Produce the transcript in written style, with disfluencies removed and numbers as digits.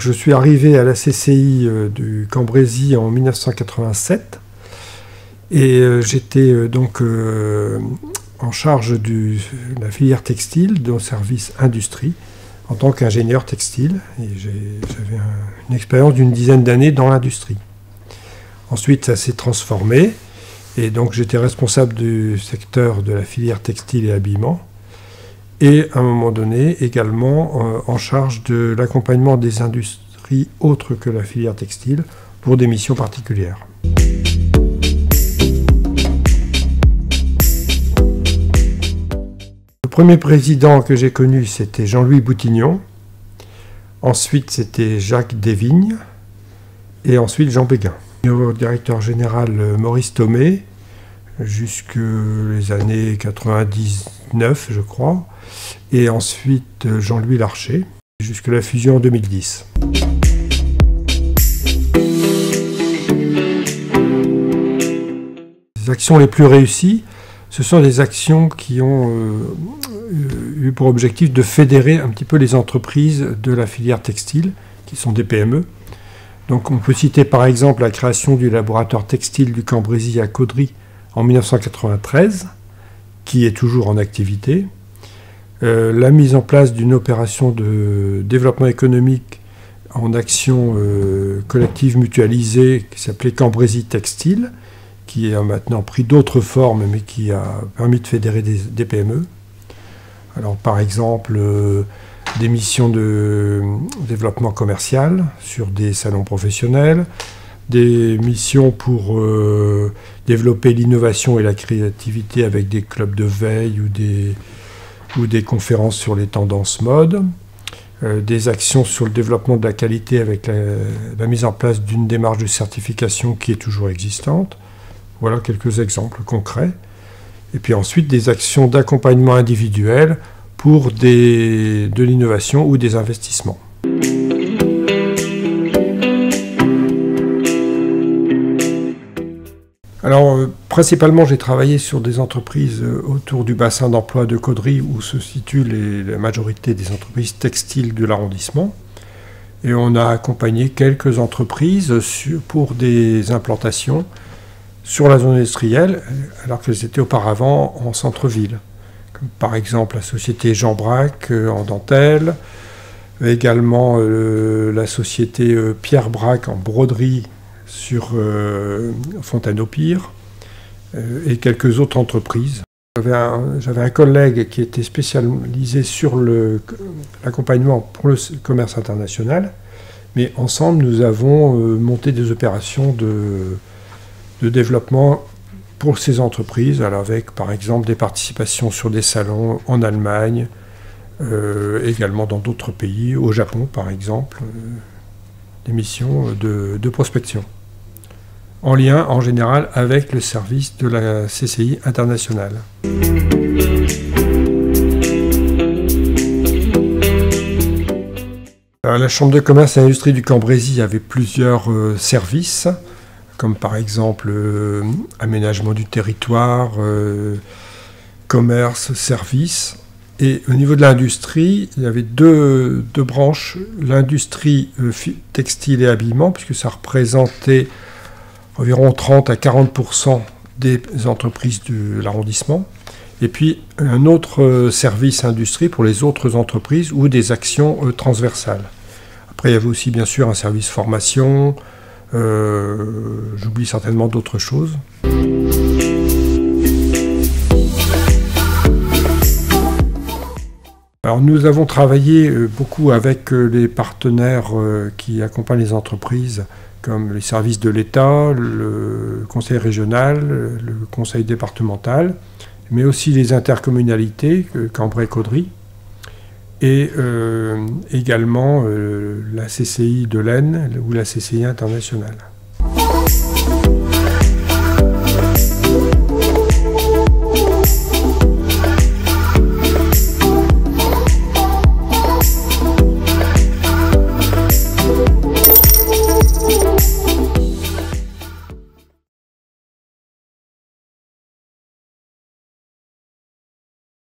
je suis arrivé à la CCI du Cambrésis en 1987 et j'étais donc en charge de la filière textile, de service industrie, en tant qu'ingénieur textile. Et j'avais une expérience d'une dizaine d'années dans l'industrie. Ensuite, ça s'est transformé et donc j'étais responsable du secteur de la filière textile et habillement. Et à un moment donné, également en charge de l'accompagnement des industries autres que la filière textile pour des missions particulières. Le premier président que j'ai connu, c'était Jean-Louis Boutignon. Ensuite, c'était Jacques Desvignes. Et ensuite, Jean Béguin. Le directeur général Maurice Thomé, jusque les années 99, je crois. Et ensuite Jean-Louis Larcher, jusqu'à la fusion en 2010. Les actions les plus réussies, ce sont des actions qui ont eu pour objectif de fédérer un petit peu les entreprises de la filière textile, qui sont des PME. Donc on peut citer par exemple la création du laboratoire textile du Cambrésis à Caudry en 1993, qui est toujours en activité. La mise en place d'une opération de développement économique en action collective mutualisée qui s'appelait Cambrésis Textile, qui a maintenant pris d'autres formes, mais qui a permis de fédérer des PME. Alors par exemple, des missions de développement commercial sur des salons professionnels, des missions pour développer l'innovation et la créativité avec des clubs de veille ou des conférences sur les tendances mode, des actions sur le développement de la qualité avec la mise en place d'une démarche de certification qui est toujours existante. Voilà quelques exemples concrets. Et puis ensuite des actions d'accompagnement individuel pour de l'innovation ou des investissements. Alors, principalement, j'ai travaillé sur des entreprises autour du bassin d'emploi de Caudry, où se situe la majorité des entreprises textiles de l'arrondissement. Et on a accompagné quelques entreprises pour des implantations sur la zone industrielle, alors qu'elles étaient auparavant en centre-ville. Comme par exemple la société Jean Braque en dentelle, également la société Pierre Braque en broderie sur Fontaine-au-Pire, et quelques autres entreprises. J'avais un collègue qui était spécialisé sur l'accompagnement pour le commerce international, mais ensemble nous avons monté des opérations de développement pour ces entreprises, alors avec par exemple des participations sur des salons en Allemagne, également dans d'autres pays, au Japon par exemple, des missions de prospection, en lien en général avec le service de la CCI internationale. Alors, la Chambre de commerce et d'industrie du Cambrésis avait plusieurs services, comme par exemple aménagement du territoire, commerce, services. Et au niveau de l'industrie, il y avait deux branches, l'industrie textile et habillement, puisque ça représentait environ 30 à 40% des entreprises de l'arrondissement, et puis un autre service industrie pour les autres entreprises ou des actions transversales. Après, il y avait aussi bien sûr un service formation, j'oublie certainement d'autres choses. Alors nous avons travaillé beaucoup avec les partenaires qui accompagnent les entreprises, comme les services de l'État, le conseil régional, le conseil départemental, mais aussi les intercommunalités, Cambrai-Caudry, et également la CCI de l'Aisne ou la CCI internationale.